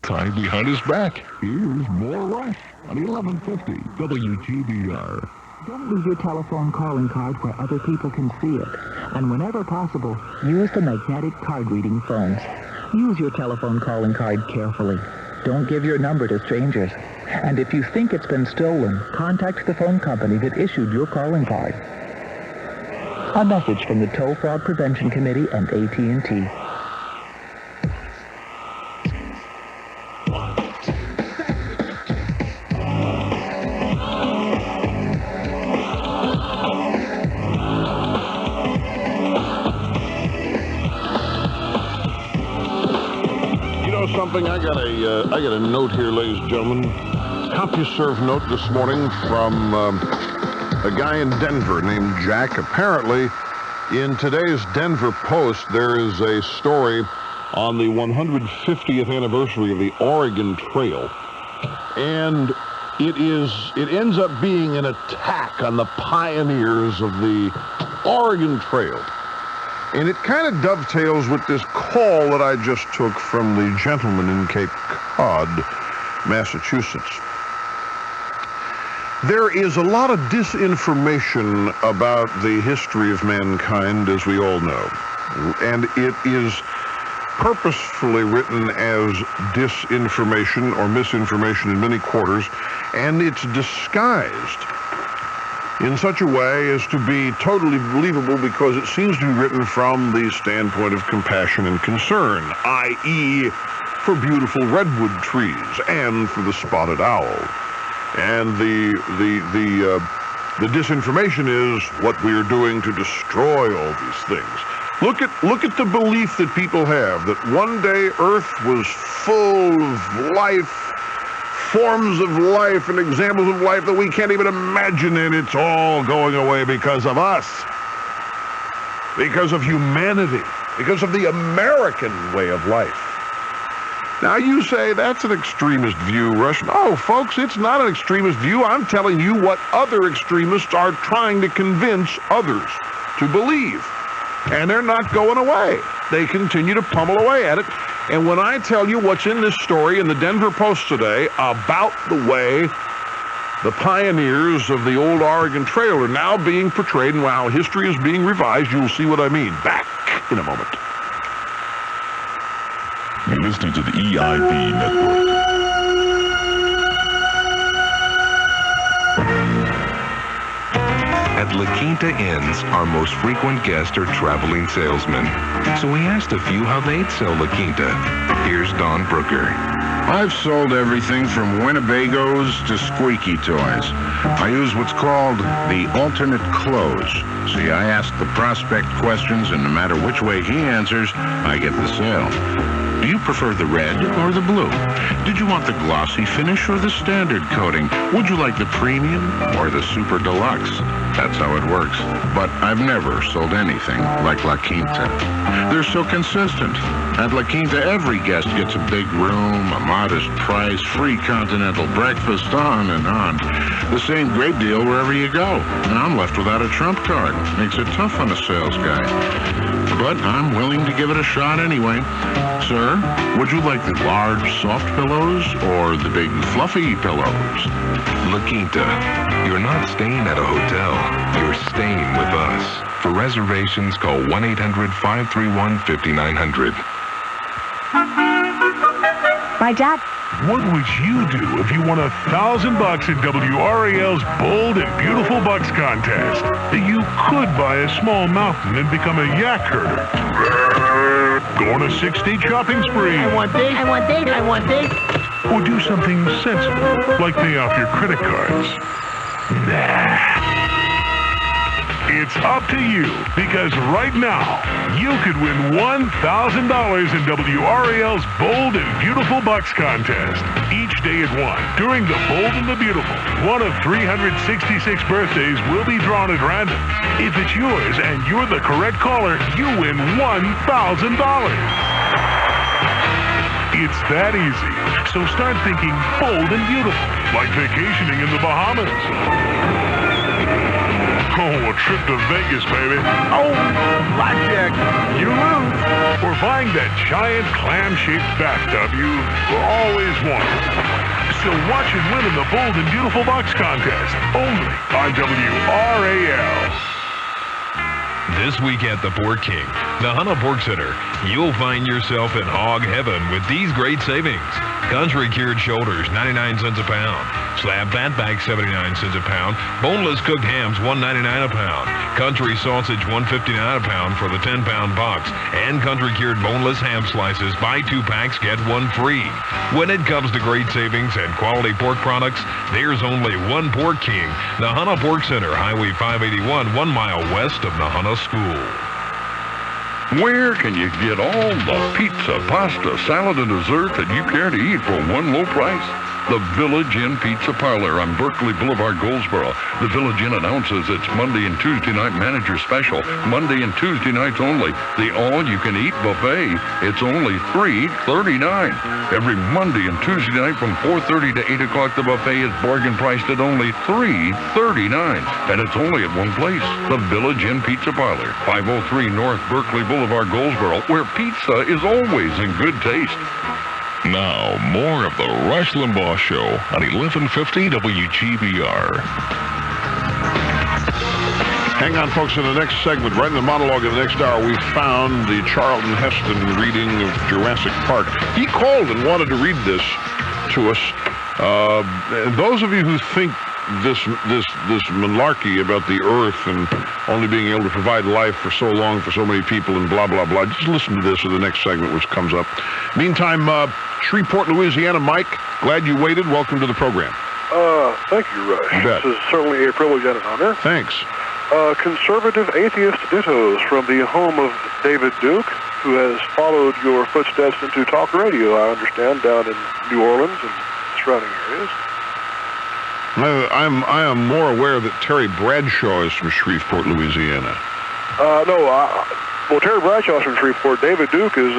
Time behind his back. Here's more Rush on 1150 WGBR. Don't leave your telephone calling card where other people can see it. And whenever possible, use the magnetic card reading phones. Use your telephone calling card carefully. Don't give your number to strangers. And if you think it's been stolen, contact the phone company that issued your calling card. A message from the Toll Fraud Prevention Committee and AT&T. Something. I got a note here, ladies and gentlemen. CompuServe note this morning from a guy in Denver named Jack. Apparently, in today's Denver Post, there is a story on the 150th anniversary of the Oregon Trail, and it ends up being an attack on the pioneers of the Oregon Trail. And it kind of dovetails with this call that I just took from the gentleman in Cape Cod, Massachusetts. There is a lot of disinformation about the history of mankind, as we all know. And it is purposefully written as disinformation or misinformation in many quarters, and it's disguised in such a way as to be totally believable because it seems to be written from the standpoint of compassion and concern, i.e., for beautiful redwood trees and for the spotted owl. And the disinformation is what we are doing to destroy all these things. Look at the belief that people have that one day Earth was full of life, forms of life and examples of life that we can't even imagine, and it's all going away because of us, because of humanity, because of the American way of life. Now you say that's an extremist view, Rush. No, folks, it's not an extremist view. I'm telling you what other extremists are trying to convince others to believe. And they're not going away. They continue to pummel away at it. And when I tell you what's in this story in the Denver Post today about the way the pioneers of the old Oregon Trail are now being portrayed and how history is being revised, you'll see what I mean. Back in a moment. You're listening to the EIB Network. At La Quinta Inns, our most frequent guests are traveling salesmen. So we asked a few how they'd sell La Quinta. Here's Don Brooker. I've sold everything from Winnebagos to squeaky toys. I use what's called the alternate close. See, I ask the prospect questions, and no matter which way he answers, I get the sale. Do you prefer the red or the blue? Did you want the glossy finish or the standard coating? Would you like the premium or the super deluxe? That's how it works. But I've never sold anything like La Quinta. They're so consistent. At La Quinta, every guest gets a big room, a modest price, free continental breakfast, on and on. The same great deal wherever you go. And I'm left without a trump card. Makes it tough on a sales guy. But I'm willing to give it a shot anyway. Sir, would you like the large, soft pillows or the big, fluffy pillows? La Quinta. You're not staying at a hotel. You're staying with us. For reservations, call 1-800-531-5900. My dad. What would you do if you won $1,000 in WRAL's Bold and Beautiful Bucks contest? You could buy a small mountain and become a yak herder. Go on a 6-state shopping spree. I want this, I want this, I want this. Or do something sensible, like pay off your credit cards. Nah. It's up to you, because right now, you could win $1,000 in WRAL's Bold and Beautiful Bucks contest. Each day at 1, during the Bold and the Beautiful, one of 366 birthdays will be drawn at random. If it's yours and you're the correct caller, you win $1,000. It's that easy. So start thinking bold and beautiful, like vacationing in the Bahamas. Oh, a trip to Vegas, baby. Oh, blackjack. You lose. Or buying that giant clam-shaped bathtub you've always wanted. So watch and win in the Bold and Beautiful Box Contest. Only on WRAL. This week at the Pork King, the Hunter Pork Center, you'll find yourself in hog heaven with these great savings. Country cured shoulders, 99 cents a pound. Slab fatback, 79 cents a pound. Boneless cooked hams, $1.99 a pound. Country sausage, $1.59 a pound for the 10-pound box. And country cured boneless ham slices, buy 2 packs, get 1 free. When it comes to great savings and quality pork products, there's only one Pork King, the Hunter Pork Center, Highway 581, 1 mile west of the Hunter School. Where can you get all the pizza, pasta, salad, and dessert that you care to eat for one low price? The Village Inn Pizza Parlor on Berkeley Boulevard, Goldsboro. The Village Inn announces its Monday and Tuesday night manager special. Monday and Tuesday nights only. The all-you-can-eat buffet. It's only $3.39. Every Monday and Tuesday night from 4:30 to 8 o'clock, the buffet is bargain priced at only $3.39. And it's only at one place. The Village Inn Pizza Parlor, 503 North Berkeley Boulevard, Goldsboro, where pizza is always in good taste. Now, more of the Rush Limbaugh Show on 1150 WGBR. Hang on, folks. In the next segment, right in the monologue of the next hour, we found the Charlton Heston reading of Jurassic Park. He called and wanted to read this to us. And those of you who think this malarkey about the Earth and only being able to provide life for so long for so many people and blah, blah, blah, just listen to this in the next segment, which comes up. Meantime, Shreveport, Louisiana, Mike, glad you waited. Welcome to the program. Thank you, Rush. You bet. This is certainly a privilege and an honor. Thanks. Conservative atheist dittos from the home of David Duke, who has followed your footsteps into talk radio, I understand, down in New Orleans and surrounding areas. I am more aware that Terry Bradshaw is from Shreveport, Louisiana. Well, Terry Bradshaw is from Shreveport. David Duke is,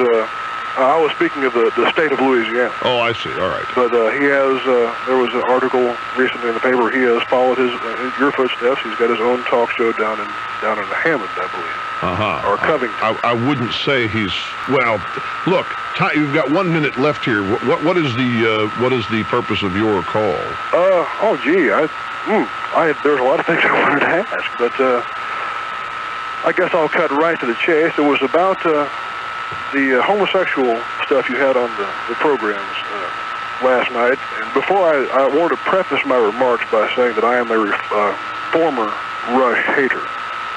I was speaking of the state of Louisiana. Oh, I see. All right. But he has, there was an article recently in the paper. He has followed your footsteps. He's got his own talk show down in Hammond, I believe. Uh-huh. Or Covington. I wouldn't say he's, well, look, you've got 1 minute left here. What is the purpose of your call? There's a lot of things I wanted to ask, but I guess I'll cut right to the chase. It was about the homosexual stuff you had on the programs last night. And before I want to preface my remarks by saying that I am a former Rush hater.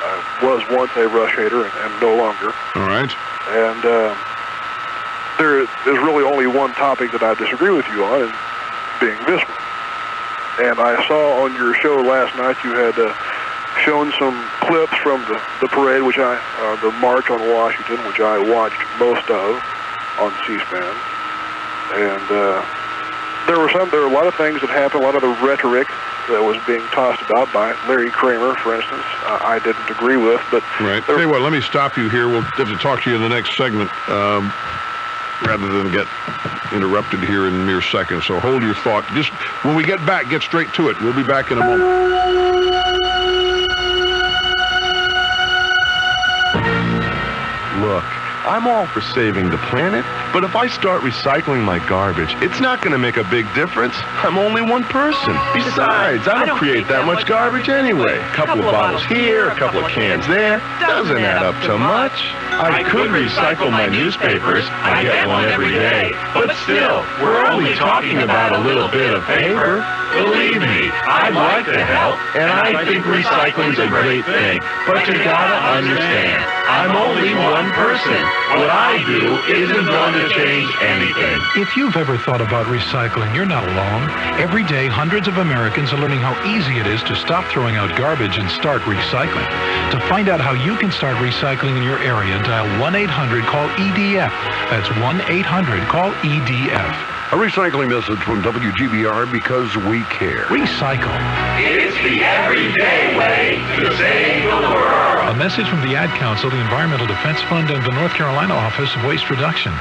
I was once a Rush hater and no longer. All right. And there is really only one topic that I disagree with you on, and being this one. And I saw on your show last night you had shown some clips from the parade, the March on Washington, which I watched most of on C-SPAN. And there were a lot of things that happened, a lot of the rhetoric that was being tossed about by Larry Kramer, for instance, I didn't agree with. But right. Tell you what, let me stop you here. We'll have to talk to you in the next segment rather than get interrupted here in mere seconds. So hold your thought. Just when we get back, get straight to it. We'll be back in a moment. Look, I'm all for saving the planet, but if I start recycling my garbage, it's not going to make a big difference. I'm only one person. Besides, I don't create that much garbage anyway. A couple of bottles here, a couple of cans there. Doesn't add up to much. I could recycle my newspapers. I get one every day. But still, we're only talking about a little bit of paper. Believe me, I'd like to help, and I think recycling's a great thing. But you gotta understand, I'm only one person. What I do isn't going to change anything. If you've ever thought about recycling, you're not alone. Every day, hundreds of Americans are learning how easy it is to stop throwing out garbage and start recycling. To find out how you can start recycling in your area, dial 1-800-CALL-EDF. That's 1-800-CALL-EDF. A recycling message from WGBR because we care. Recycle. It's the everyday way to save the world. A message from the Ad Council, the Environmental Defense Fund, and the North Carolina Office of Waste Reduction.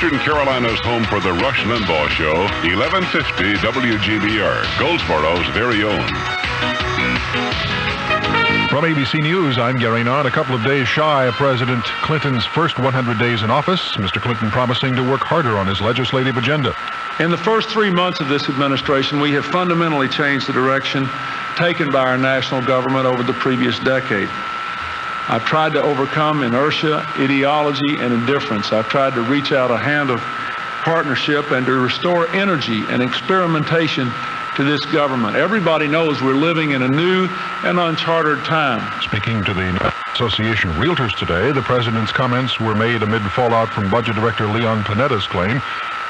Eastern Carolina's home for the Rush Limbaugh Show, 1150 WGBR, Goldsboro's very own. From ABC News, I'm Gary Knott. A couple of days shy of President Clinton's first 100 days in office, Mr. Clinton promising to work harder on his legislative agenda. In the first 3 months of this administration, we have fundamentally changed the direction taken by our national government over the previous decade. I've tried to overcome inertia, ideology, and indifference. I've tried to reach out a hand of partnership and to restore energy and experimentation to this government. Everybody knows we're living in a new and uncharted time. Speaking to the Association of Realtors today, the president's comments were made amid fallout from Budget Director Leon Panetta's claim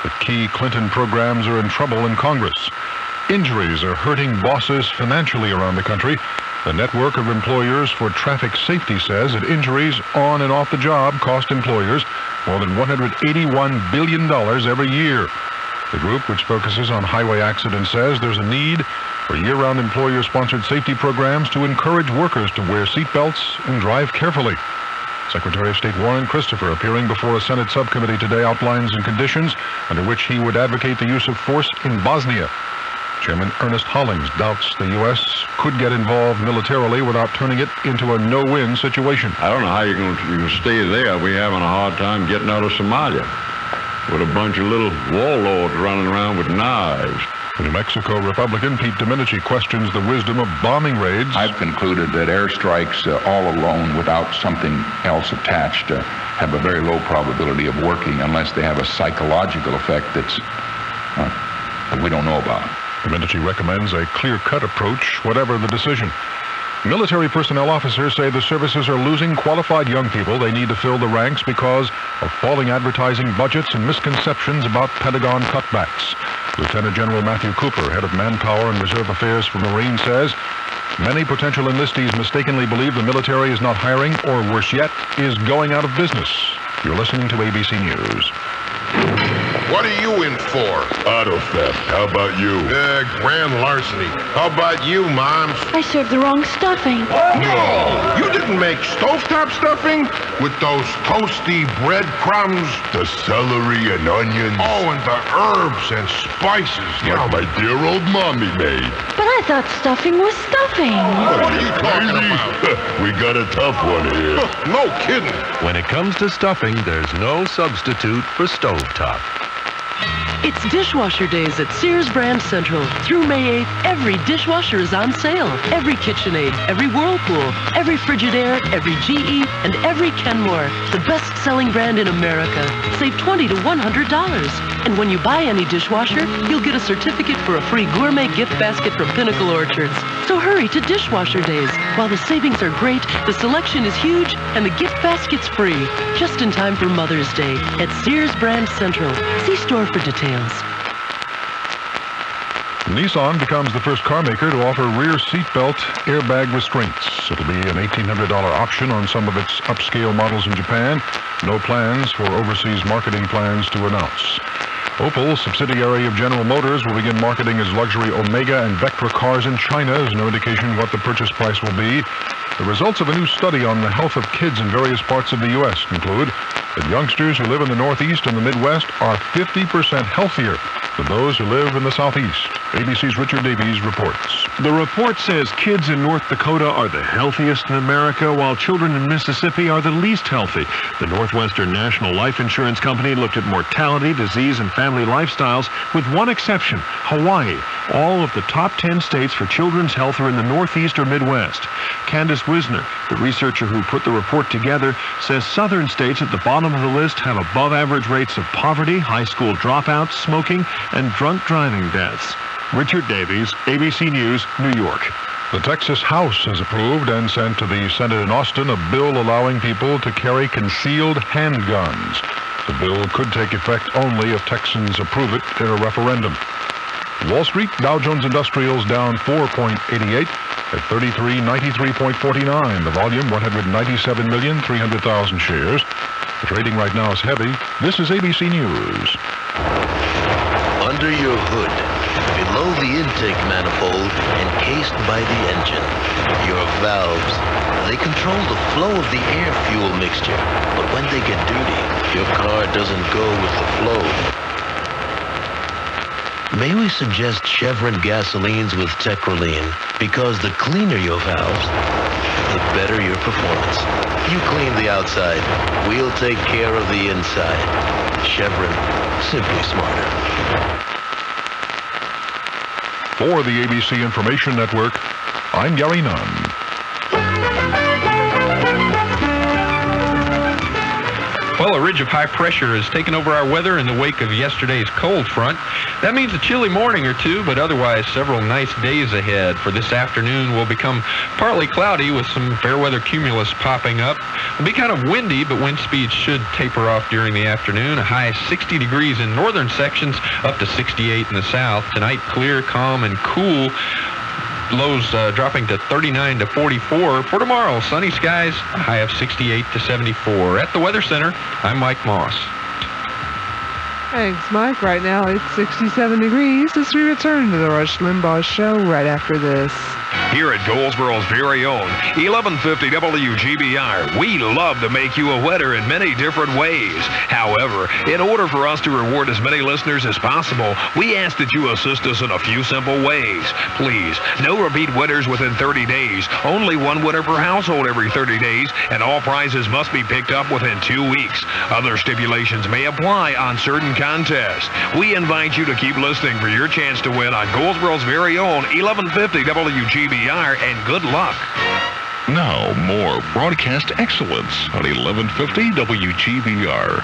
that key Clinton programs are in trouble in Congress. Injuries are hurting bosses financially around the country. The network of employers for traffic safety says that injuries on and off the job cost employers more than $181 billion every year. The group, which focuses on highway accidents, says there's a need for year-round employer-sponsored safety programs to encourage workers to wear seatbelts and drive carefully. Secretary of State Warren Christopher, appearing before a Senate subcommittee today, outlines the conditions under which he would advocate the use of force in Bosnia. Chairman Ernest Hollings doubts the U.S. could get involved militarily without turning it into a no-win situation. I don't know how you're going to stay there. We're having a hard time getting out of Somalia with a bunch of little warlords running around with knives. New Mexico Republican Pete Domenici questions the wisdom of bombing raids. I've concluded that airstrikes all alone without something else attached have a very low probability of working unless they have a psychological effect that we don't know about. Domenici recommends a clear-cut approach, whatever the decision. Military personnel officers say the services are losing qualified young people they need to fill the ranks because of falling advertising budgets and misconceptions about Pentagon cutbacks. Lieutenant General Matthew Cooper, head of Manpower and Reserve Affairs for Marines, says many potential enlistees mistakenly believe the military is not hiring, or worse yet, is going out of business. You're listening to ABC News. What are you in for? Auto theft. How about you? Grand larceny. How about you, Moms? I served the wrong stuffing. No! You didn't make stovetop stuffing? With those toasty breadcrumbs? The celery and onions. Oh, and the herbs and spices. Like my dear old mommy made. But I thought stuffing was stuffing. What are you talking about? We got a tough one here. No kidding. When it comes to stuffing, there's no substitute for stovetop. It's dishwasher days at Sears Brand Central. Through May 8th, every dishwasher is on sale. Every KitchenAid, every Whirlpool, every Frigidaire, every GE, and every Kenmore. The best-selling brand in America. Save $20 to $100. And when you buy any dishwasher, you'll get a certificate for a free gourmet gift basket from Pinnacle Orchards. So hurry to dishwasher days. While the savings are great, the selection is huge, and the gift basket's free. Just in time for Mother's Day at Sears Brand Central. See store for details. Nissan becomes the first car maker to offer rear seatbelt airbag restraints. It'll be an $1,800 option on some of its upscale models in Japan. No plans for overseas marketing plans to announce. Opel, subsidiary of General Motors, will begin marketing its luxury Omega and Vectra cars in China. There's no indication what the purchase price will be. The results of a new study on the health of kids in various parts of the U.S. conclude that youngsters who live in the Northeast and the Midwest are 50% healthier than those who live in the Southeast. ABC's Richard Davies reports. The report says kids in North Dakota are the healthiest in America, while children in Mississippi are the least healthy. The Northwestern National Life Insurance Company looked at mortality, disease, and family lifestyles, with one exception, Hawaii. All of the top 10 states for children's health are in the Northeast or Midwest. Candace Wisner, the researcher who put the report together, says southern states at the bottom of the list have above-average rates of poverty, high school dropouts, smoking, and drunk driving deaths. Richard Davies, ABC News, New York. The Texas House has approved and sent to the Senate in Austin a bill allowing people to carry concealed handguns. The bill could take effect only if Texans approve it in a referendum. Wall Street, Dow Jones Industrials down 4.88 at 3393.49. The volume, 197,300,000 shares. The trading right now is heavy. This is ABC News. Under your hood, below the intake manifold, encased by the engine. Your valves, they control the flow of the air-fuel mixture, but when they get dirty, your car doesn't go with the flow. May we suggest Chevron gasolines with Tetraline, because the cleaner your valves, the better your performance. You clean the outside, we'll take care of the inside. Chevron, simply smarter. For the ABC Information Network, I'm Gary Nunn. Well, a ridge of high pressure has taken over our weather in the wake of yesterday's cold front. That means a chilly morning or two, but otherwise several nice days ahead. For this afternoon will become partly cloudy with some fair weather cumulus popping up. It'll be kind of windy, but wind speeds should taper off during the afternoon. A high 60 degrees in northern sections, up to 68 in the south. Tonight, clear, calm, and cool. Lows dropping to 39 to 44. For tomorrow, sunny skies, a high of 68 to 74. At the Weather Center, I'm Mike Moss. Thanks, Mike. Right now, it's 67 degrees as we return to the Rush Limbaugh Show right after this. Here at Goldsboro's very own 1150 WGBR, we love to make you a winner in many different ways. However, in order for us to reward as many listeners as possible, we ask that you assist us in a few simple ways. Please, no repeat winners within 30 days, only one winner per household every 30 days, and all prizes must be picked up within 2 weeks. Other stipulations may apply on certain contests. We invite you to keep listening for your chance to win on Goldsboro's very own 1150 WGBR, and good luck. Now, more broadcast excellence on 1150 WGBR.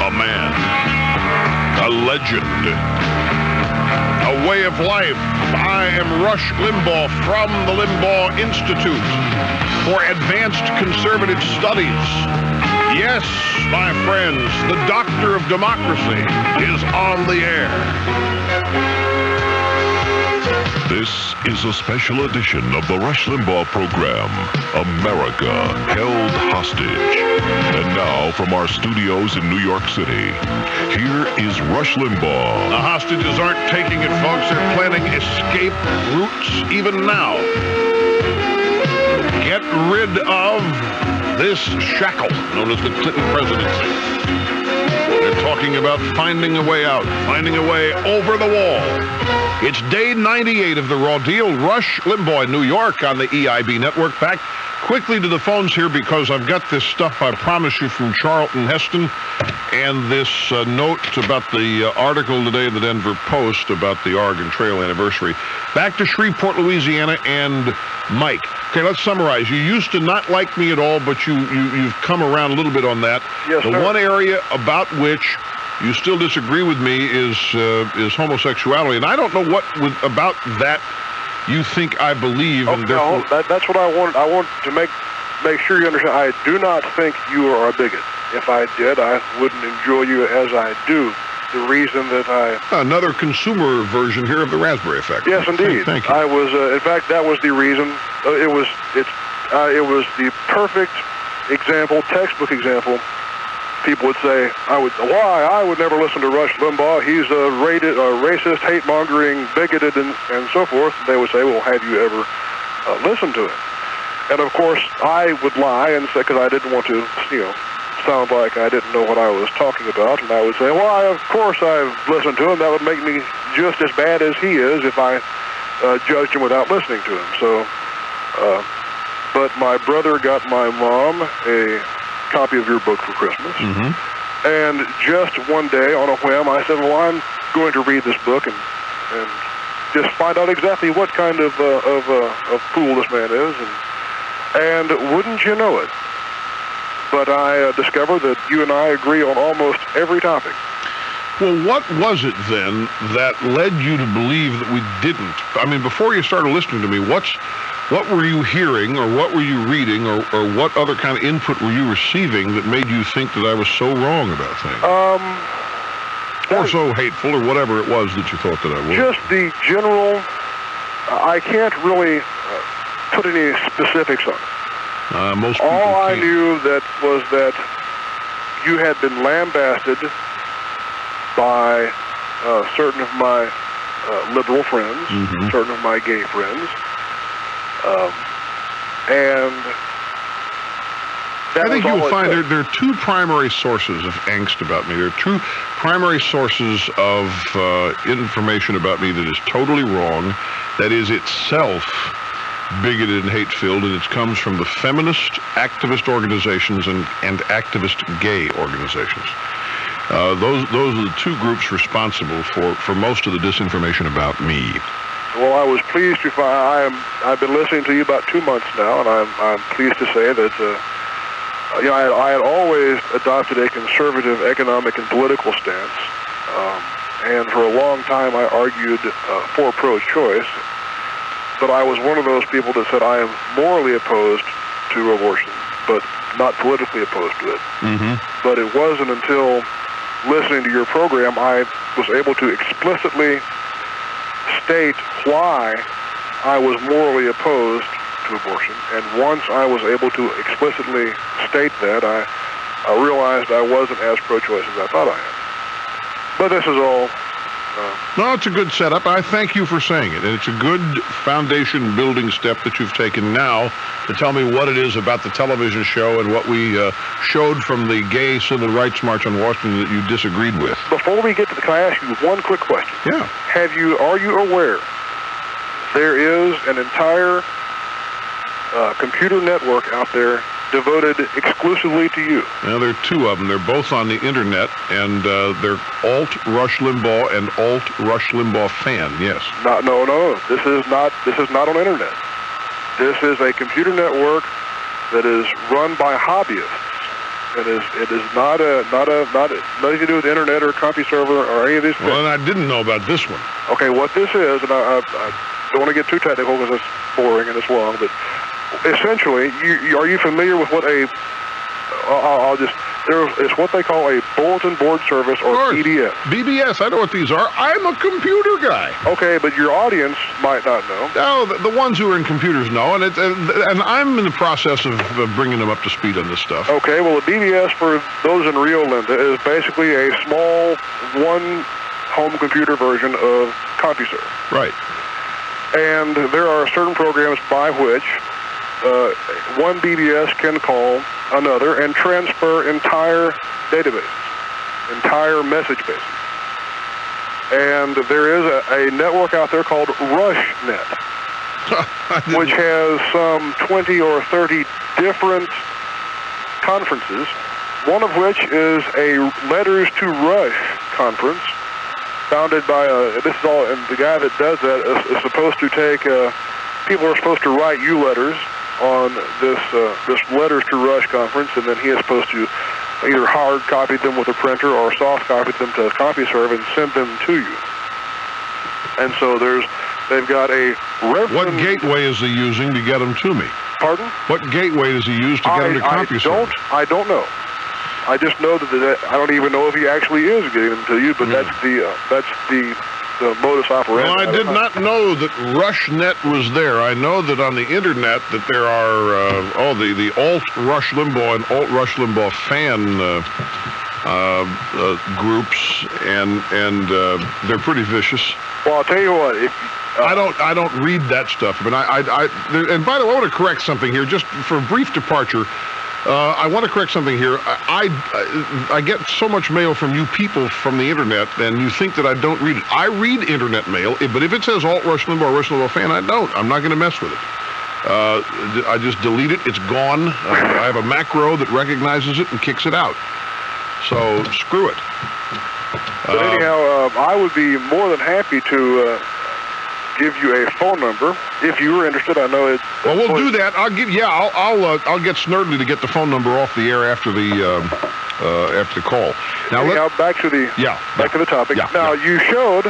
A man, a legend, a way of life. I am Rush Limbaugh from the Limbaugh Institute for Advanced Conservative Studies. Yes, my friends, the Doctor of Democracy is on the air. This is a special edition of the Rush Limbaugh program, America Held Hostage. And now, from our studios in New York City, here is Rush Limbaugh. The hostages aren't taking it, folks. They're planning escape routes even now. Get rid of this shackle known as the Clinton presidency. They're talking about finding a way out, finding a way over the wall. It's day 98 of the Raw Deal. Rush Limbaugh in New York on the EIB Network. Back quickly to the phones here because I've got this stuff I promised you from Charlton Heston and this note about the article today in the Denver Post about the Oregon Trail anniversary. Back to Shreveport, Louisiana, and Mike. Okay, let's summarize. You used to not like me at all, but you've come around a little bit on that. Yes, the sir. one area about which you still disagree with me is homosexuality, and I don't know what about that you think I believe. Okay, and therefore, that's what I want. I want to make sure you understand. I do not think you are a bigot. If I did, I wouldn't enjoy you as I do. The reason that another consumer version here of the raspberry effect. Yes, indeed. Thank you. I was. In fact, that was the reason. It was the perfect example, textbook example. People would say, I would never listen to Rush Limbaugh. He's a racist, hate-mongering, bigoted, and so forth. They would say, well, have you ever listened to him? And, of course, I would lie and say, because I didn't want to, sound like I didn't know what I was talking about. And I would say, well, of course I've listened to him. That would make me just as bad as he is if I judged him without listening to him. So, but my brother got my mom a copy of your book for Christmas. Mm-hmm. And just one day on a whim, I said, well, I'm going to read this book and just find out exactly what kind of fool this man is. And wouldn't you know it? But I discovered that you and I agree on almost every topic. Well, what was it then that led you to believe that we didn't? I mean, before you started listening to me, what were you hearing, or what were you reading, or what other kind of input were you receiving that made you think that I was so wrong about things? Or so hateful, or whatever it was that you thought that I was. Just the general, I can't really put any specifics on it. Most people All I can't. knew was that you had been lambasted by certain of my liberal friends, certain of my gay friends, and I think you'll find there are two primary sources of angst about me. There are two primary sources of information about me that is totally wrong, that is itself bigoted and hate-filled, and it comes from the feminist activist organizations and activist gay organizations. Those are the two groups responsible for most of the disinformation about me. Well, I was pleased to find I've been listening to you about 2 months now, and I'm pleased to say that I had always adopted a conservative economic and political stance, and for a long time I argued for pro-choice. But I was one of those people that said I am morally opposed to abortion, but not politically opposed to it. But it wasn't until listening to your program I was able to explicitly state why I was morally opposed to abortion. And once I was able to explicitly state that, I realized I wasn't as pro-choice as I thought I am. But this is all... No, it's a good setup. I thank you for saying it. And it's a good foundation building step that you've taken now to tell me what it is about the television show and what we showed from the Gay Civil Rights March on Washington that you disagreed with. Before we get to can I ask you one quick question? Yeah. Are you aware there is an entire computer network out there devoted exclusively to you? Now, there are two of them. They're both on the internet, and they're alt-Rush Limbaugh and alt-Rush Limbaugh fan, yes. No. This is not on internet. This is a computer network that is run by hobbyists. It is nothing to do with the internet or CompuServer or any of these things. Well, and I didn't know about this one. Okay, what this is, and I don't want to get too technical because it's boring and it's long, but essentially, are you familiar with what it's what they call a bulletin board service, or BBS? BBS, I know what these are. I'm a computer guy. Okay, but your audience might not know. No, the ones who are in computers know, and I'm in the process of bringing them up to speed on this stuff. Okay, well, a BBS, for those in Rio Linda, is basically a small one-home computer version of CompuServe. Right. And there are certain programs by which one BBS can call another and transfer entire databases, entire message bases. And there is a network out there called RushNet, which has some 20 or 30 different conferences, one of which is a Letters to Rush conference, founded by this is all, and the guy that does that is supposed to take, people are supposed to write you letters on this Letters to Rush conference, and then he is supposed to either hard copy them with a printer or soft copy them to CompuServe and send them to you. And so they've got a reference. What gateway is he using to get them to me? Pardon? What gateway does he use to get them to CompuServe? I don't know. I just know that I don't even know if he actually is getting them to you, but that's the modus operandi. Well, I did not know that RushNet was there. I know that on the internet that there are the alt-Rush Limbaugh and alt-Rush Limbaugh fan groups, and they're pretty vicious. Well, I'll tell you what. I don't read that stuff, but and by the way, I want to correct something here, just for a brief departure. I want to correct something here. I get so much mail from you people from the internet, and you think that I don't read it. I read internet mail, but if it says alt-Rush Limbaugh, Rush Limbaugh fan, I don't. I'm not going to mess with it. I just delete it. It's gone. I have a macro that recognizes it and kicks it out. So screw it. But anyhow, I would be more than happy to give you a phone number if you were interested. I know it. Well, we'll do that. I'll get Snurdly to get the phone number off the air after the call. Now back to the topic. Now you showed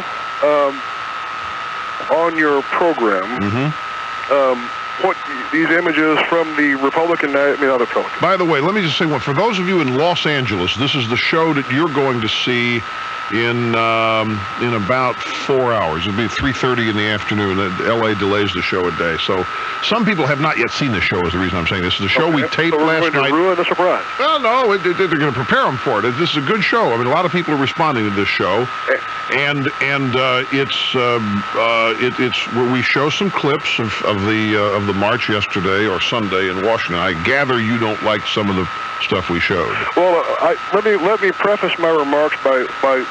on your program what these images from the other Republican. By the way, let me just say one. For those of you in Los Angeles, this is the show that you're going to see in about 4 hours. It'll be 3:30 in the afternoon. L.A. delays the show a day. So some people have not yet seen the show is the reason I'm saying this. Is the show we taped last night. So we're going to ruin the surprise. Well, no, they're going to prepare them for it. This is a good show. I mean, a lot of people are responding to this show. And it's where we show some clips of the march yesterday or Sunday in Washington. I gather you don't like some of the stuff we showed. Well, let me preface my remarks by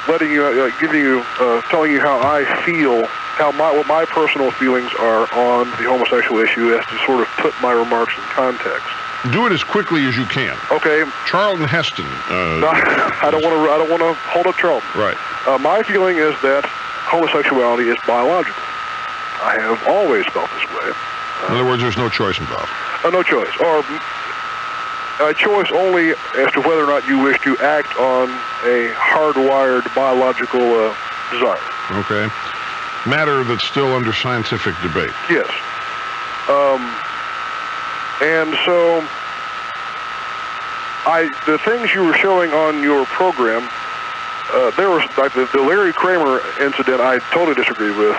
letting you telling you how I feel, what my personal feelings are on the homosexual issue, as to sort of put my remarks in context. Do it as quickly as you can. Okay. Charlton Heston. No, I don't want to hold up Charlton. Right. My feeling is that homosexuality is biological. I have always felt this way. In other words, there's no choice involved. No choice, or a choice only as to whether or not you wish to act on a hardwired biological desire. Okay. Matter that's still under scientific debate. Yes. And so, the things you were showing on your program, there was like the Larry Kramer incident. I totally disagree with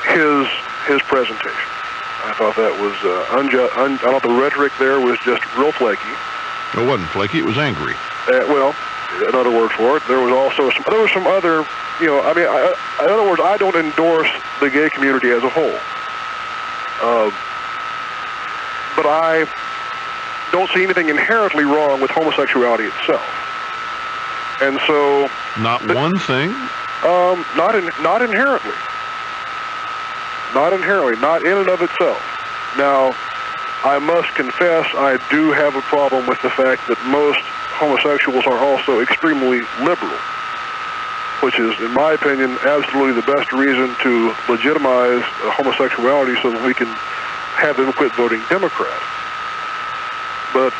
his presentation. I thought that was unjust. I thought the rhetoric there was just real flaky. It wasn't flaky. It was angry. Well, another word for it. There was also some other. In other words, I don't endorse the gay community as a whole. But I don't see anything inherently wrong with homosexuality itself. And so... Not one thing? Not inherently. Not inherently. Not in and of itself. Now, I must confess I do have a problem with the fact that most homosexuals are also extremely liberal, which is, in my opinion, absolutely the best reason to legitimize homosexuality so that we can have them quit voting Democrat. But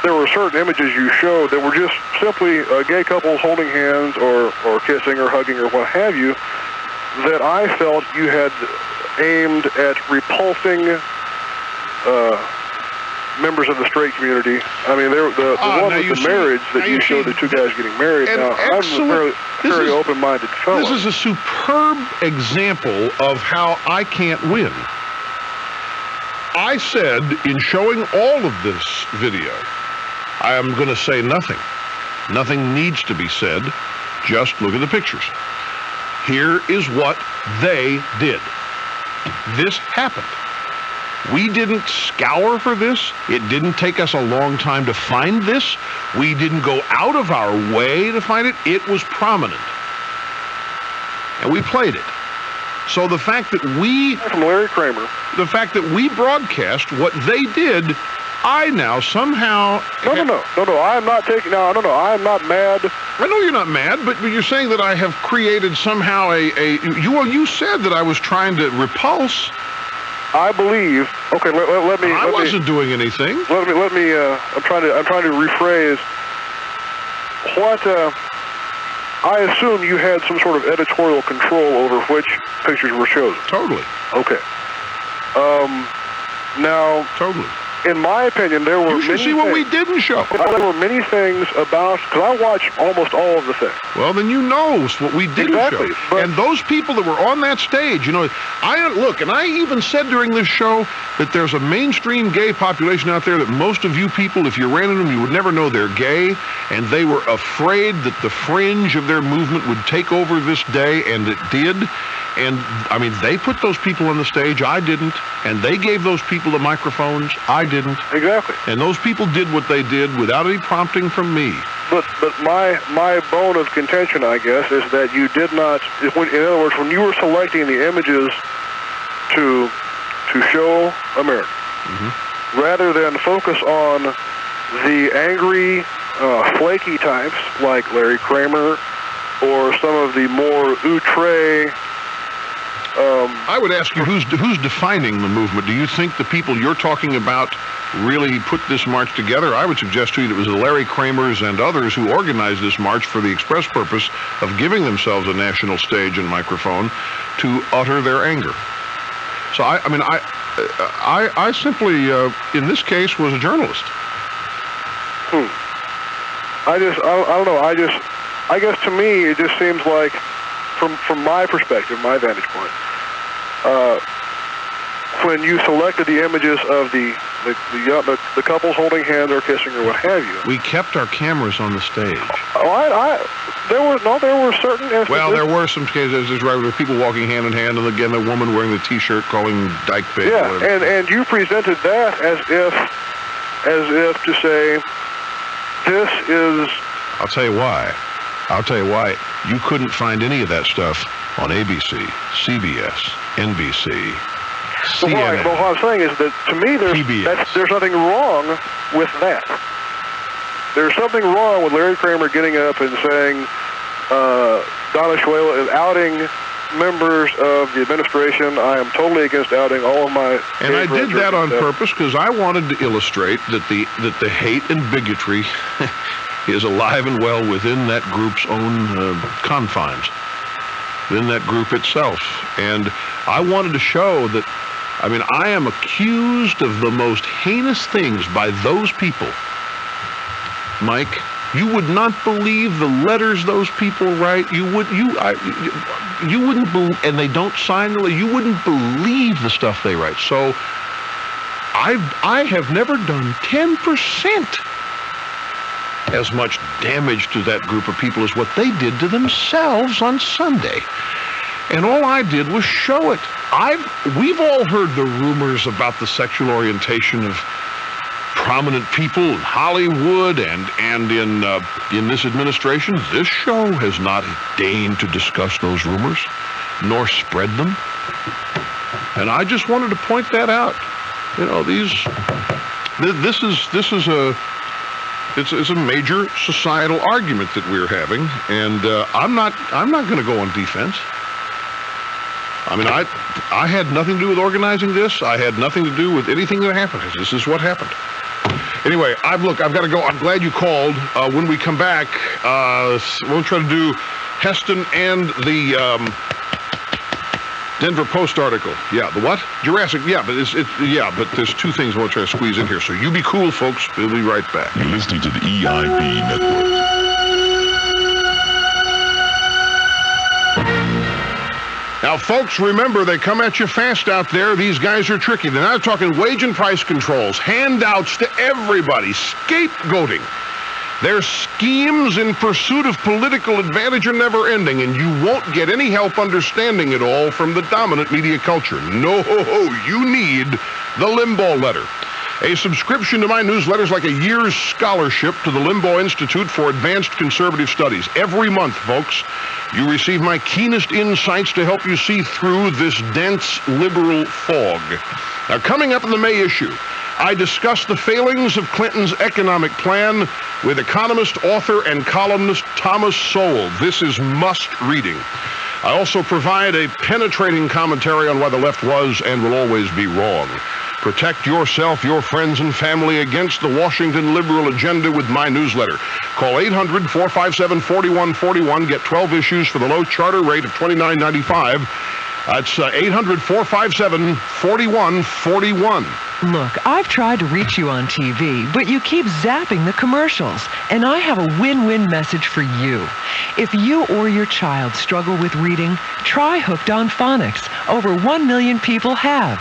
there were certain images you showed that were just simply gay couples holding hands or kissing or hugging or what have you, that I felt you had aimed at repulsing members of the straight community. I mean, the one with the marriage that you showed, the two guys getting married. Now, I'm a very open-minded fellow. This is a superb example of how I can't win. I said, in showing all of this video, I am going to say nothing. Nothing needs to be said. Just look at the pictures. Here is what they did. This happened. We didn't scour for this. It didn't take us a long time to find this. We didn't go out of our way to find it. It was prominent. And we played it. So the fact that from Larry Kramer, the fact that we broadcast what they did, I now somehow... No, I'm not taking... No, I'm not mad. I know you're not mad, but you're saying that I have created somehow you said that I was trying to repulse. I believe... Okay, let me... I wasn't doing anything. Let me, I'm trying to rephrase what... I assume you had some sort of editorial control over which pictures were chosen. Totally. Okay. Now... Totally. In my opinion, there were You should see what we didn't show. There were many things about... Because I watched almost all of the things. Well, then you know what we didn't exactly, show. And those people that were on that stage, I even said during this show that there's a mainstream gay population out there that most of you people, if you ran into them, you would never know they're gay, and they were afraid that the fringe of their movement would take over this day, and it did. And, I mean, they put those people on the stage, I didn't, and they gave those people the microphones, I didn't. Exactly. And those people did what they did without any prompting from me. But my bone of contention, I guess, is that you did not... In other words, when you were selecting the images to show America, rather than focus on the angry, flaky types like Larry Kramer or some of the more outre... I would ask you, who's defining the movement? Do you think the people you're talking about really put this march together? I would suggest to you that it was the Larry Kramers and others who organized this march for the express purpose of giving themselves a national stage and microphone to utter their anger. So, I simply, in this case, was a journalist. I don't know. I guess to me, it just seems like, from my perspective, my vantage point, when you selected the images of the couples holding hands or kissing or what have you. We kept our cameras on the stage. There were certain instances. Well, there were some cases. There were people walking hand in hand, and again, the woman wearing the T-shirt calling dyke pig. Yeah, and you presented that as if to say, this is. I'll tell you why. You couldn't find any of that stuff on ABC, CBS, NBC, CNN. But what I'm saying is that to me, there's nothing wrong with that. There's something wrong with Larry Kramer getting up and saying Donna Shuela is outing members of the administration. I am totally against outing all of my. And I did that on purpose because I wanted to illustrate that the hate and bigotry is alive and well within that group's own confines, within that group itself. And I wanted to show that, I mean, I am accused of the most heinous things by those people. Mike, you would not believe the letters those people write. You wouldn't believe, and they don't sign the letter. You wouldn't believe the stuff they write. So I have never done 10% as much damage to that group of people as what they did to themselves on Sunday. And all I did was show it. We've all heard the rumors about the sexual orientation of prominent people in Hollywood and in this administration. This show has not deigned to discuss those rumors, nor spread them. And I just wanted to point that out. You know, this is a major societal argument that we're having, and I'm not going to go on defense. I mean, I had nothing to do with organizing this. I had nothing to do with anything that happened. This is what happened. Anyway, I've got to go. I'm glad you called. When we come back, we'll try to do Heston and the Denver Post article. Yeah, the what? Jurassic. Yeah, but there's two things I want to try to squeeze in here. So you be cool, folks. We'll be right back. You're listening to the EIB Network. Now, folks, remember, they come at you fast out there. These guys are tricky. They're not talking wage and price controls, handouts to everybody, scapegoating. Their schemes in pursuit of political advantage are never ending, and you won't get any help understanding it all from the dominant media culture. No, you need the Limbaugh letter. A subscription to my newsletter is like a year's scholarship to the Limbaugh Institute for Advanced Conservative Studies. Every month, folks, you receive my keenest insights to help you see through this dense liberal fog. Now, coming up in the May issue, I discuss the failings of Clinton's economic plan with economist, author, and columnist Thomas Sowell. This is must reading. I also provide a penetrating commentary on why the left was and will always be wrong. Protect yourself, your friends, and family against the Washington liberal agenda with my newsletter. Call 800-457-4141. Get 12 issues for the low charter rate of $29.95. That's 800-457-4141. Look, I've tried to reach you on TV, but you keep zapping the commercials. And I have a win-win message for you. If you or your child struggle with reading, try Hooked on Phonics. Over 1 million people have.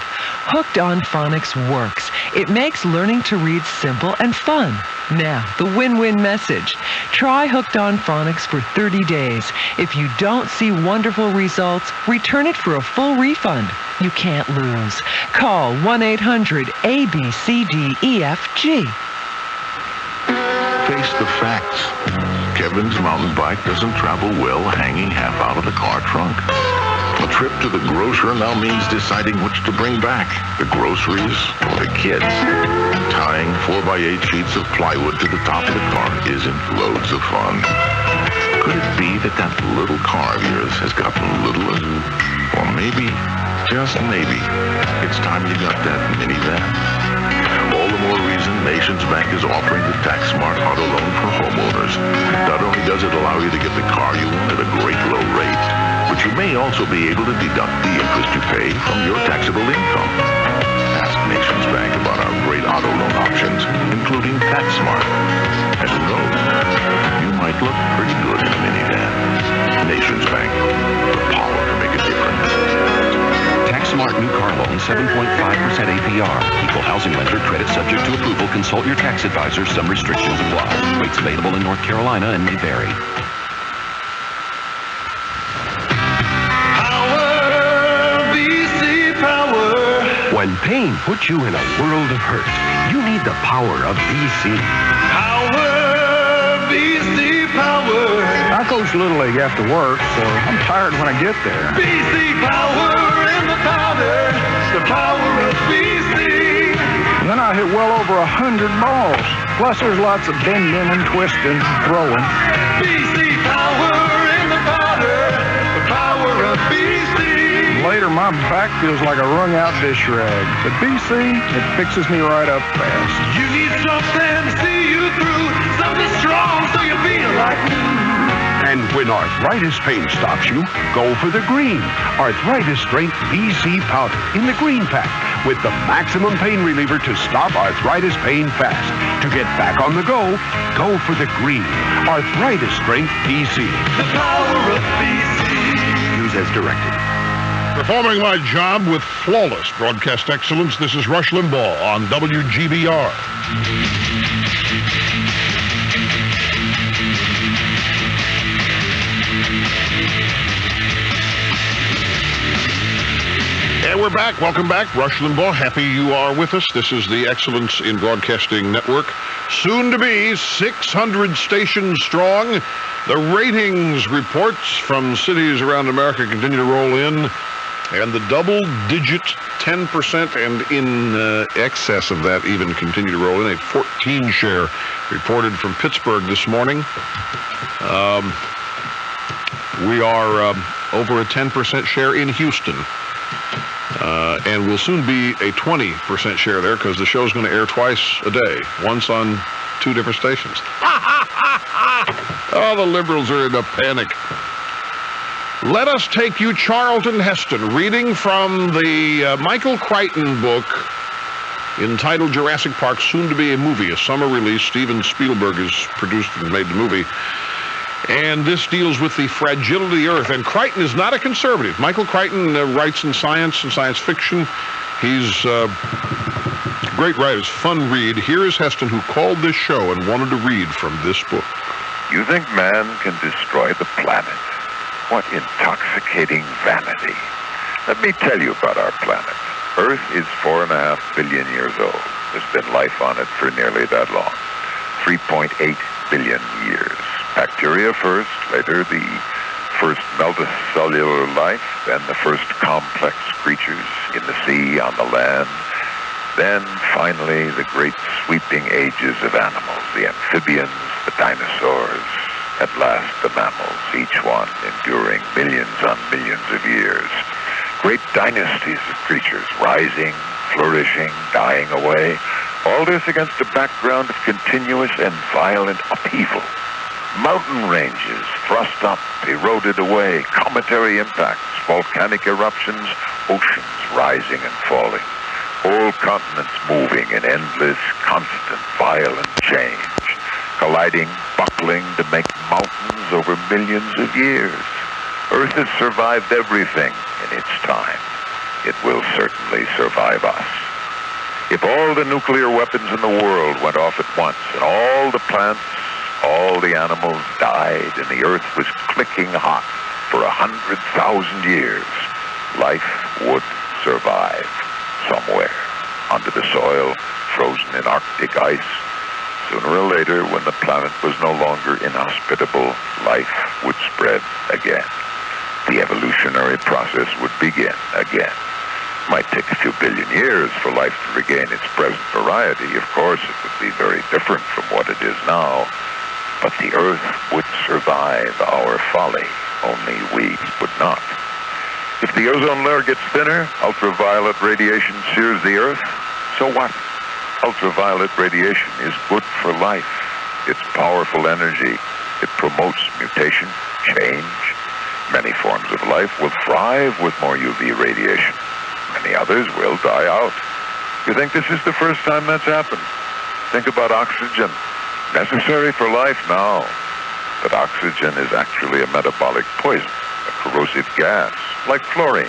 Hooked on Phonics works. It makes learning to read simple and fun. Now, the win-win message. Try Hooked on Phonics for 30 days. If you don't see wonderful results, return it for a full refund. You can't lose. Call 1-800-ABCDEFG. Face the facts. Kevin's mountain bike doesn't travel well hanging half out of the car trunk. A trip to the grocer now means deciding which to bring back, the groceries or the kids. Tying 4x8 sheets of plywood to the top of the car isn't loads of fun. Could it be that that little car of yours has gotten littler? Or maybe, just maybe, it's time you got that minivan? All the more reason Nations Bank is offering the Tax Smart Auto Loan for homeowners. Not only does it allow you to get the car you want at a great low rate, but you may also be able to deduct the interest you pay from your taxable income. Ask Nations Bank about our great auto loan options, including Tax Smart. And who knows, you might look pretty good in a minivan. 7.5% APR. Equal housing lender. Credit subject to approval. Consult your tax advisor. Some restrictions apply. Rates available in North Carolina and may vary. When pain puts you in a world of hurt, you need the power of BC. Power, BC Power. I coach Little League after work, so I'm tired when I get there. BC Power in the powder. The power of BC. And then I hit well over 100 balls. Plus there's lots of bending and twisting, throwing. BC Power in the powder. The power of BC. Later, my back feels like a wrung-out dish rag. But BC, it fixes me right up fast. You need something to see you through, something strong so you feel like new. And when arthritis pain stops you, go for the green. Arthritis Strength BC Powder in the green pack with the maximum pain reliever to stop arthritis pain fast. To get back on the go for the green. Arthritis Strength BC. The power of BC. Use as directed. Performing my job with flawless broadcast excellence, this is Rush Limbaugh on WGBR. And we're back. Welcome back. Rush Limbaugh. Happy you are with us. This is the Excellence in Broadcasting Network. Soon to be 600 stations strong. The ratings reports from cities around America continue to roll in. And the double-digit 10% and in excess of that even continue to roll in. A 14 share reported from Pittsburgh this morning. We are over a 10% share in Houston. And we'll soon be a 20% share there because the show's going to air twice a day, once on 2 different stations. Oh, the liberals are in a panic. Let us take you Charlton Heston, reading from the Michael Crichton book entitled Jurassic Park, soon to be a movie, a summer release. Steven Spielberg has produced and made the movie. And this deals with the fragility of the Earth. And Crichton is not a conservative. Michael Crichton writes in science and science fiction. He's a great writer. It's a fun read. Here is Heston, who called this show and wanted to read from this book. You think man can destroy the planet? What intoxicating vanity. Let me tell you about our planet. Earth is 4.5 billion years old. There's been life on it for nearly that long. 3.8 billion years. Bacteria first, later the first multicellular life, then the first complex creatures in the sea, on the land, then finally the great sweeping ages of animals, the amphibians, the dinosaurs, at last the mammals, each one enduring millions on millions of years. Great dynasties of creatures rising, flourishing, dying away. All this against a background of continuous and violent upheaval. Mountain ranges thrust up, eroded away, cometary impacts, volcanic eruptions, oceans rising and falling. Whole continents moving in endless, constant, violent change. Colliding, buckling to make mountains over millions of years. Earth has survived everything in its time. It will certainly survive us. If all the nuclear weapons in the world went off at once, and all the plants, all the animals died, and the Earth was clicking hot for 100,000 years, life would survive somewhere under the soil, frozen in Arctic ice. Sooner or later, when the planet was no longer inhospitable, life would spread again. The evolutionary process would begin again. Might take a few billion years for life to regain its present variety. Of course, it would be very different from what it is now. But the Earth would survive our folly, only we would not. If the ozone layer gets thinner, ultraviolet radiation sears the Earth. So what? Ultraviolet radiation is good for life. It's powerful energy. It promotes mutation, change. Many forms of life will thrive with more UV radiation. Many others will die out. You think this is the first time that's happened? Think about oxygen. Necessary for life now. But oxygen is actually a metabolic poison, a corrosive gas, like fluorine.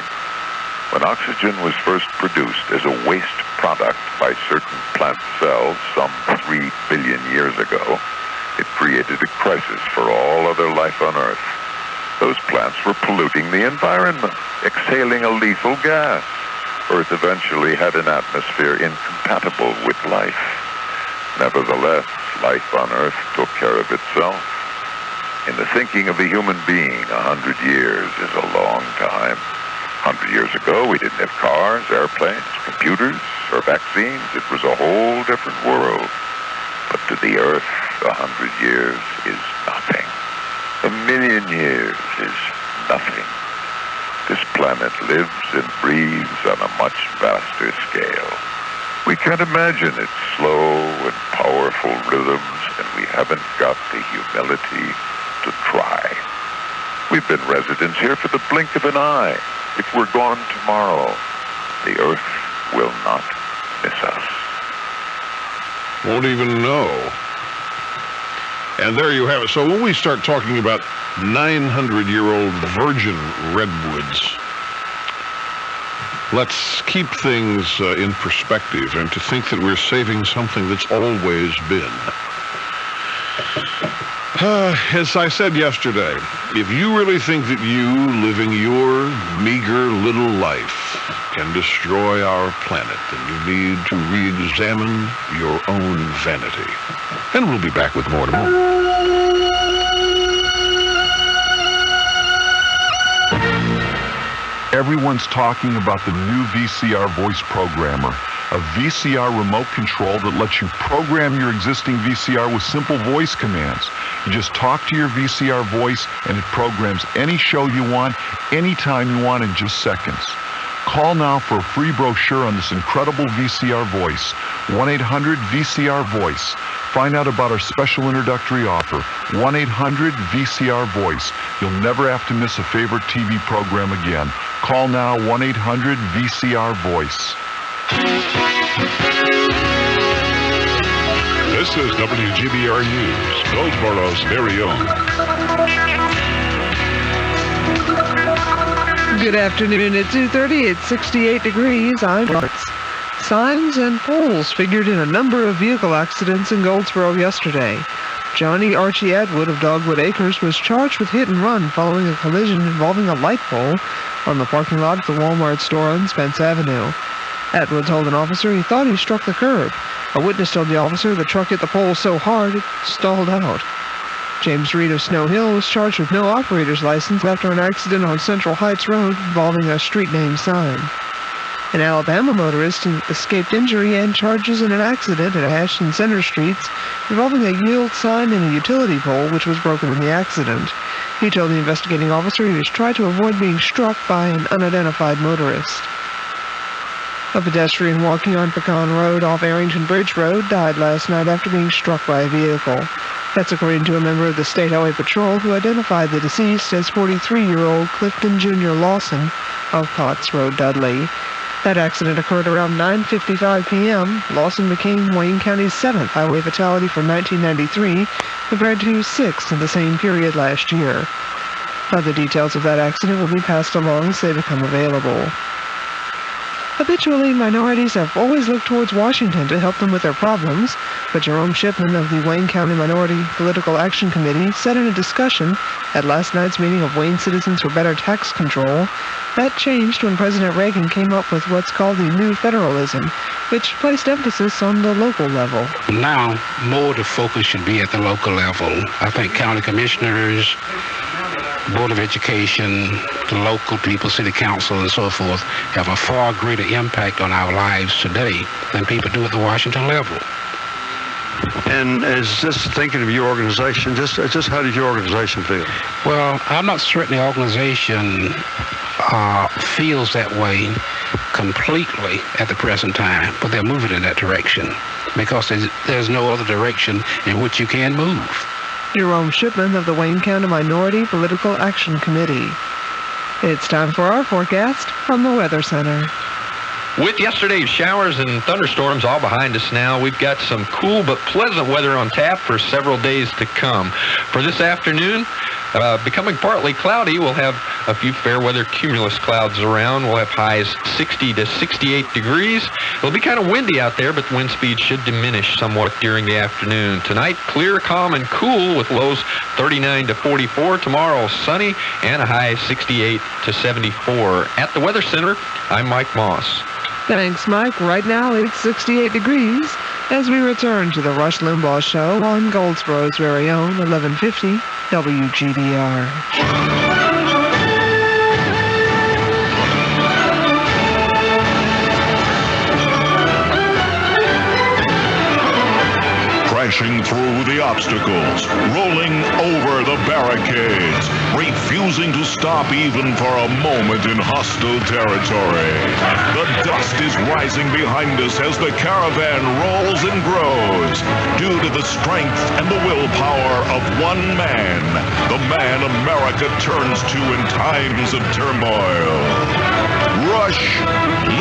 When oxygen was first produced as a waste product by certain plant cells some 3 billion years ago, it created a crisis for all other life on Earth. Those plants were polluting the environment, exhaling a lethal gas. Earth eventually had an atmosphere incompatible with life. Nevertheless, life on Earth took care of itself. In the thinking of the human being, 100 years is a long time. 100 years ago, we didn't have cars, airplanes, computers, or vaccines. It was a whole different world. But to the Earth, 100 years is nothing. 1,000,000 years is nothing. This planet lives and breathes on a much vaster scale. We can't imagine its slow and powerful rhythms, and we haven't got the humility to try. We've been residents here for the blink of an eye. If we're gone tomorrow, the Earth will not miss us. Won't even know. And there you have it. So when we start talking about 900-year-old virgin redwoods, let's keep things in perspective, and to think that we're saving something that's always been. As I said yesterday, if you really think that you, living your meager little life, can destroy our planet, then you need to re-examine your own vanity. And we'll be back with more tomorrow. Everyone's talking about the new VCR voice programmer, a VCR remote control that lets you program your existing VCR with simple voice commands. You just talk to your VCR voice and it programs any show you want, anytime you want, in just seconds. Call now for a free brochure on this incredible VCR voice. 1-800-VCR-VOICE. Find out about our special introductory offer. 1-800-VCR-VOICE. You'll never have to miss a favorite TV program again. Call now, 1-800-VCR-VOICE. This is WGBR News, Goldsboro's very own. Good afternoon at 2:30. It's 68 degrees. I'm Arts. Signs and poles figured in a number of vehicle accidents in Goldsboro yesterday. Johnny Archie Atwood of Dogwood Acres was charged with hit and run following a collision involving a light pole on the parking lot of the Walmart store on Spence Avenue. Atwood told an officer he thought he struck the curb. A witness told the officer the truck hit the pole so hard it stalled out. James Reed of Snow Hill was charged with no operator's license after an accident on Central Heights Road involving a street name sign. An Alabama motorist escaped injury and charges in an accident at Ashton Center Streets involving a yield sign and a utility pole which was broken in the accident. He told the investigating officer he was trying to avoid being struck by an unidentified motorist. A pedestrian walking on Pecan Road off Arrington Bridge Road died last night after being struck by a vehicle. That's according to a member of the State Highway Patrol who identified the deceased as 43-year-old Clifton Jr. Lawson of Potts Road, Dudley. That accident occurred around 9:55 p.m. Lawson became Wayne County's 7th highway fatality for 1993, compared to 6th in the same period last year. Other details of that accident will be passed along as they become available. Habitually, minorities have always looked towards Washington to help them with their problems, but Jerome Shipman of the Wayne County Minority Political Action Committee said in a discussion at last night's meeting of Wayne Citizens for Better Tax Control that changed when President Reagan came up with what's called the New Federalism, which placed emphasis on the local level. Now, more the focus should be at the local level. I think county commissioners, Board of Education, the local people, city council, and so forth, have a far greater impact on our lives today than people do at the Washington level. And as just thinking of your organization, just how does your organization feel? Well, I'm not certain the organization feels that way completely at the present time, but they're moving in that direction because there's no other direction in which you can move. Jerome Shipman of the Wayne County Minority Political Action Committee. It's time for our forecast from the Weather Center. With yesterday's showers and thunderstorms all behind us now, we've got some cool but pleasant weather on tap for several days to come. For this afternoon, Becoming partly cloudy, we'll have a few fair weather cumulus clouds around. We'll have highs 60 to 68 degrees. It'll be kind of windy out there, but the wind speed should diminish somewhat during the afternoon. Tonight, clear, calm, and cool with lows 39 to 44. Tomorrow, sunny and a high 68 to 74. At the Weather Center, I'm Mike Moss. Thanks, Mike. Right now, it's 68 degrees as we return to the Rush Limbaugh Show on Goldsboro's very own 1150 WGDR. Crashing through the obstacles, rolling over the barricades, refusing to stop even for a moment in hostile territory. The dust is rising behind us as the caravan rolls and grows due to the strength and the willpower of one man, the man America turns to in times of turmoil. Rush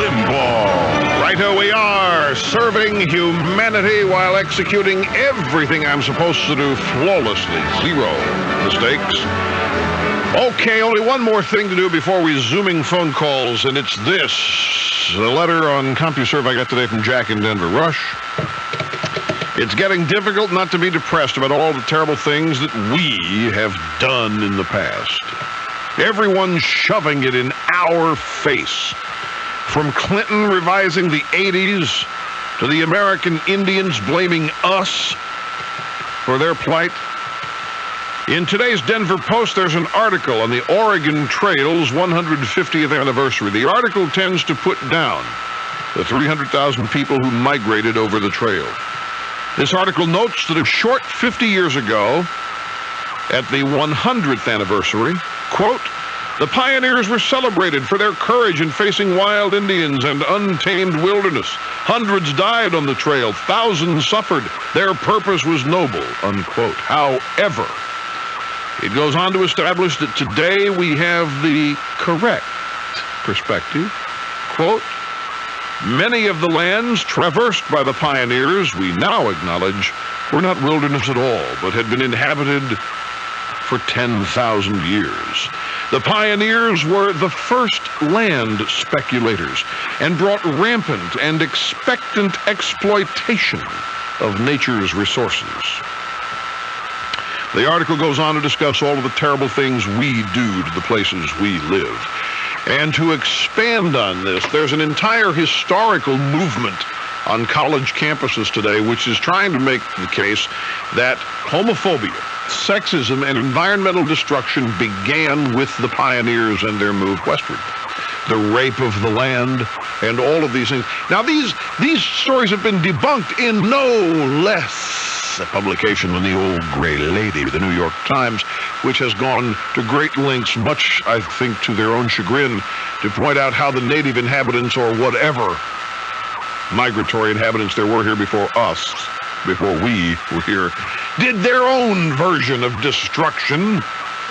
Limbaugh. Righto we are, serving humanity while executing everything I'm supposed to do flawlessly. 0 mistakes. Okay, only one more thing to do before we zooming phone calls, and it's this. The letter on CompuServe I got today from Jack in Denver. Rush, it's getting difficult not to be depressed about all the terrible things that we have done in the past. Everyone's shoving it in our face. From Clinton revising the 80s to the American Indians blaming us for their plight. In today's Denver Post, there's an article on the Oregon Trail's 150th anniversary. The article tends to put down the 300,000 people who migrated over the trail. This article notes that a short 50 years ago, at the 100th anniversary, quote, the pioneers were celebrated for their courage in facing wild Indians and untamed wilderness. Hundreds died on the trail. Thousands suffered. Their purpose was noble, unquote. However, it goes on to establish that today we have the correct perspective. Quote, many of the lands traversed by the pioneers, we now acknowledge, were not wilderness at all, but had been inhabited for 10,000 years. The pioneers were the first land speculators and brought rampant and expectant exploitation of nature's resources. The article goes on to discuss all of the terrible things we do to the places we live. And to expand on this, there's an entire historical movement on college campuses today which is trying to make the case that homophobia, sexism, and environmental destruction began with the pioneers and their move westward. The rape of the land and all of these things. Now, these stories have been debunked in no less a publication than the old gray lady, the New York Times, which has gone to great lengths, much, I think, to their own chagrin, to point out how the native inhabitants or whatever migratory inhabitants there were here before us, before we were here, did their own version of destruction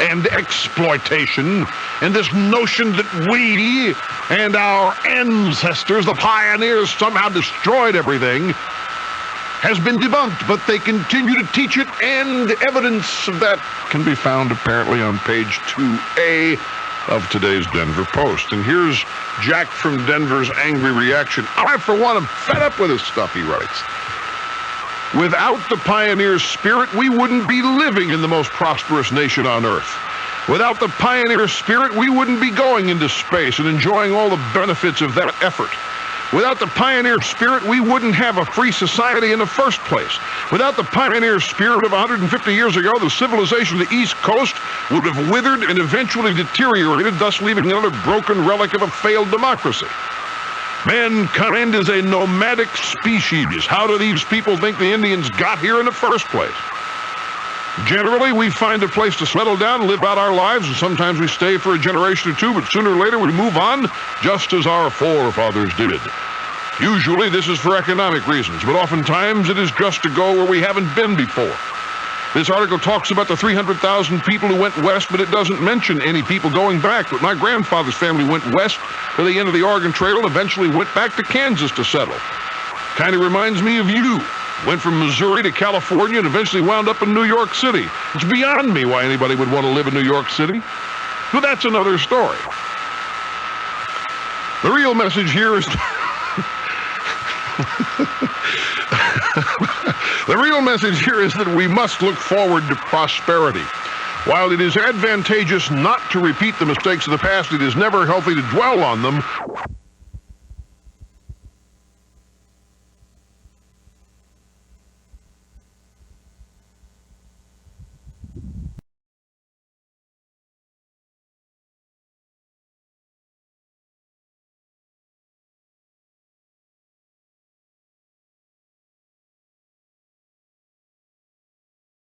and exploitation, and this notion that we and our ancestors, the pioneers, somehow destroyed everything has been debunked, but they continue to teach it, and evidence of that can be found apparently on page 2A of today's Denver Post. And here's Jack from Denver's angry reaction. I, for one, am fed up with this stuff, he writes. Without the pioneer spirit, we wouldn't be living in the most prosperous nation on earth. Without the pioneer spirit, we wouldn't be going into space and enjoying all the benefits of that effort. Without the pioneer spirit, we wouldn't have a free society in the first place. Without the pioneer spirit of 150 years ago, the civilization of the East Coast would have withered and eventually deteriorated, thus leaving another broken relic of a failed democracy. Mankind is a nomadic species. How do these people think the Indians got here in the first place? Generally, we find a place to settle down and live out our lives, and sometimes we stay for a generation or two, but sooner or later we move on, just as our forefathers did. Usually this is for economic reasons, but oftentimes it is just to go where we haven't been before. This article talks about the 300,000 people who went west, but it doesn't mention any people going back. But my grandfather's family went west to the end of the Oregon Trail and eventually went back to Kansas to settle. Kind of reminds me of you. Went from Missouri to California and eventually wound up in New York City. It's beyond me why anybody would want to live in New York City. But that's another story. The real message here is... The real message here is that we must look forward to prosperity. While it is advantageous not to repeat the mistakes of the past, it is never healthy to dwell on them.